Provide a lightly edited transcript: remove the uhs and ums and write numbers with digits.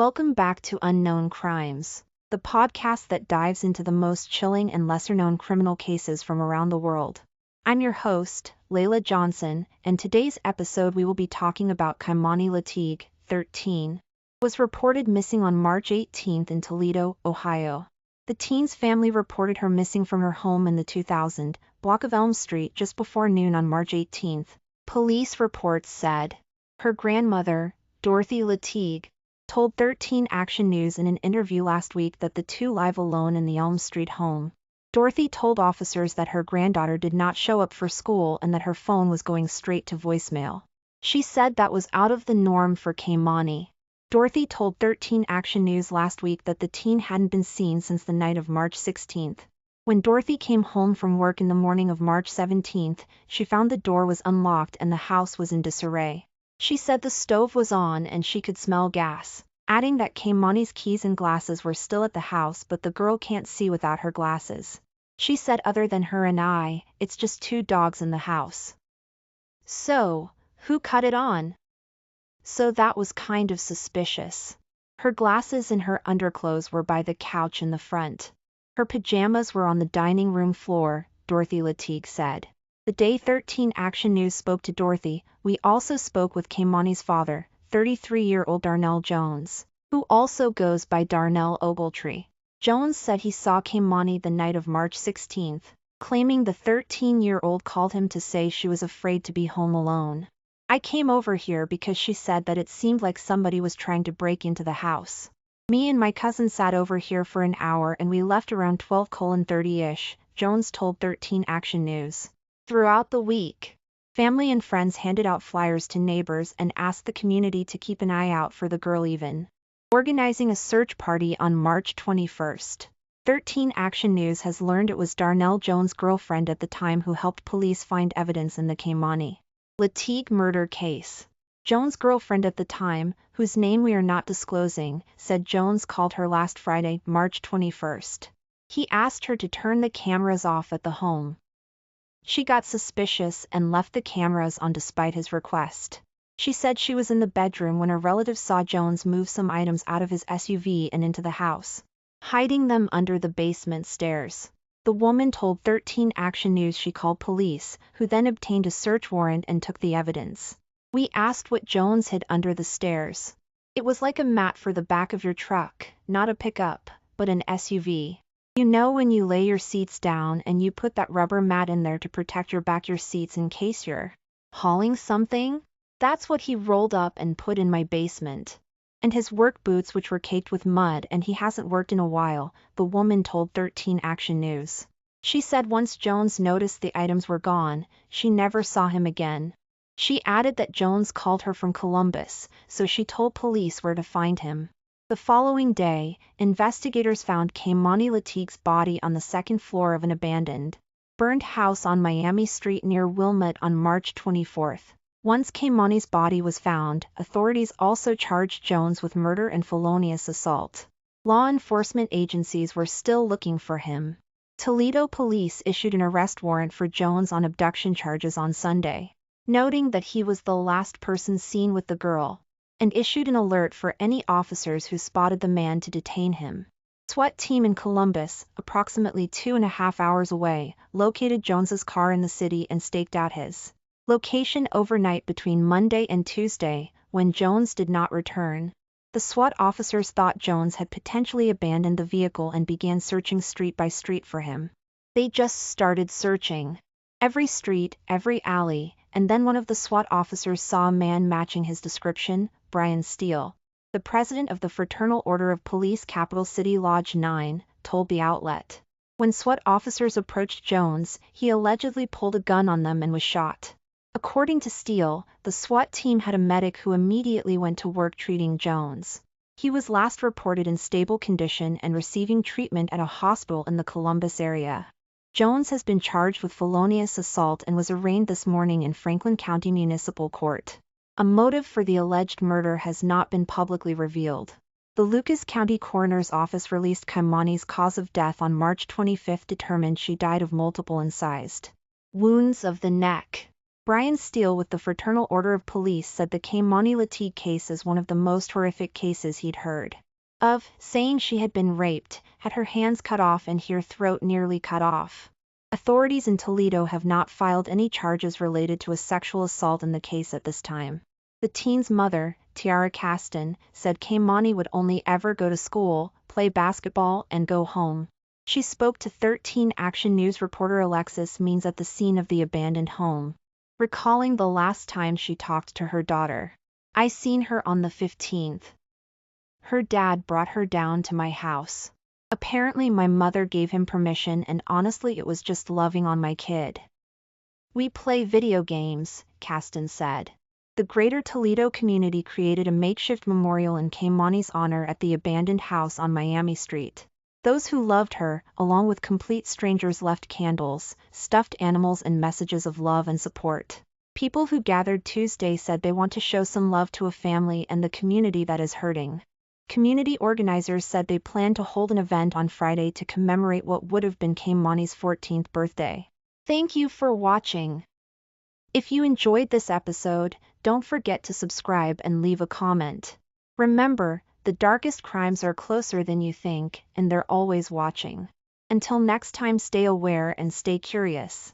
Welcome back to Unknown Crimes, the podcast that dives into the most chilling and lesser-known criminal cases from around the world. I'm your host, Layla Johnson, and today's episode we will be talking about Keimani Latigue, 13, was reported missing on March 18 in Toledo, Ohio. The teen's family reported her missing from her home in the 2000 block of Elm Street just before noon on March 18. Police reports said. Her grandmother, Dorothy Latigue, told 13 Action News in an interview last week that the two live alone in the Elm Street home. Dorothy told officers that her granddaughter did not show up for school and that her phone was going straight to voicemail. She said that was out of the norm for Keimani. Dorothy told 13 Action News last week that the teen hadn't been seen since the night of March 16. When Dorothy came home from work in the morning of March 17, she found the door was unlocked and the house was in disarray. She said the stove was on and she could smell gas, adding that Keimani's keys and glasses were still at the house but the girl can't see without her glasses. She said other than her and I, it's just two dogs in the house. So, who cut it on? So that was kind of suspicious. Her glasses and her underclothes were by the couch in the front. Her pajamas were on the dining room floor, Dorothy Latigue said. The day 13 Action News spoke to Dorothy, we also spoke with Keimani's father, 33-year-old Darnell Jones, who also goes by Darnell Ogletree. Jones said he saw Keimani the night of March 16, claiming the 13-year-old called him to say she was afraid to be home alone. I came over here because she said that it seemed like somebody was trying to break into the house. Me and my cousin sat over here for an hour and we left around 12:30-ish, Jones told 13 Action News. Throughout the week, family and friends handed out flyers to neighbors and asked the community to keep an eye out for the girl, even organizing a search party on March 21. 13 Action News has learned it was Darnell Jones' girlfriend at the time who helped police find evidence in the Keimani Latigue murder case. Jones' girlfriend at the time, whose name we are not disclosing, said Jones called her last Friday, March 21. He asked her to turn the cameras off at the home. She got suspicious and left the cameras on despite his request. She said she was in the bedroom when her relatives saw Jones move some items out of his SUV and into the house, hiding them under the basement stairs. The woman told 13 Action News she called police, who then obtained a search warrant and took the evidence. We asked what Jones hid under the stairs. It was like a mat for the back of your truck, not a pickup, but an SUV. You know when you lay your seats down and you put that rubber mat in there to protect your back your seats in case you're hauling something? That's what he rolled up and put in my basement. And his work boots which were caked with mud and he hasn't worked in a while, the woman told 13 Action News. She said once Jones noticed the items were gone, she never saw him again. She added that Jones called her from Columbus, so she told police where to find him. The following day, investigators found Keimani Latigue's body on the second floor of an abandoned, burned house on Miami Street near Wilmette on March 24. Once Keimani's body was found, authorities also charged Jones with murder and felonious assault. Law enforcement agencies were still looking for him. Toledo police issued an arrest warrant for Jones on abduction charges on Sunday, noting that he was the last person seen with the girl, and issued an alert for any officers who spotted the man to detain him. SWAT team in Columbus, approximately 2.5 hours away, located Jones's car in the city and staked out his location overnight between Monday and Tuesday, when Jones did not return. The SWAT officers thought Jones had potentially abandoned the vehicle and began searching street by street for him. They just started searching every street, every alley, and then one of the SWAT officers saw a man matching his description, Brian Steele, the president of the Fraternal Order of Police Capital City Lodge 9, told the outlet. When SWAT officers approached Jones, he allegedly pulled a gun on them and was shot. According to Steele, the SWAT team had a medic who immediately went to work treating Jones. He was last reported in stable condition and receiving treatment at a hospital in the Columbus area. Jones has been charged with felonious assault and was arraigned this morning in Franklin County Municipal Court. A motive for the alleged murder has not been publicly revealed. The Lucas County Coroner's Office released Keimani's cause of death on March 25, determined she died of multiple incised wounds of the neck, Brian Steele with the Fraternal Order of Police said the Keimani Latigue case is one of the most horrific cases he'd heard of, saying she had been raped, had her hands cut off and her throat nearly cut off. Authorities in Toledo have not filed any charges related to a sexual assault in the case at this time. The teen's mother, Tiara Caston, said Kaimani would only ever go to school, play basketball, and go home. She spoke to 13 Action News reporter Alexis Means at the scene of the abandoned home, recalling the last time she talked to her daughter. "I seen her on the 15th. Her dad brought her down to my house. Apparently my mother gave him permission and honestly it was just loving on my kid. We play video games," Caston said. The Greater Toledo community created a makeshift memorial in Keimani's honor at the abandoned house on Miami Street. Those who loved her, along with complete strangers, left candles, stuffed animals and messages of love and support. People who gathered Tuesday said they want to show some love to a family and the community that is hurting. Community organizers said they plan to hold an event on Friday to commemorate what would have been Keimani's 14th birthday. Thank you for watching. If you enjoyed this episode, don't forget to subscribe and leave a comment. Remember, the darkest crimes are closer than you think, and they're always watching. Until next time, stay aware and stay curious.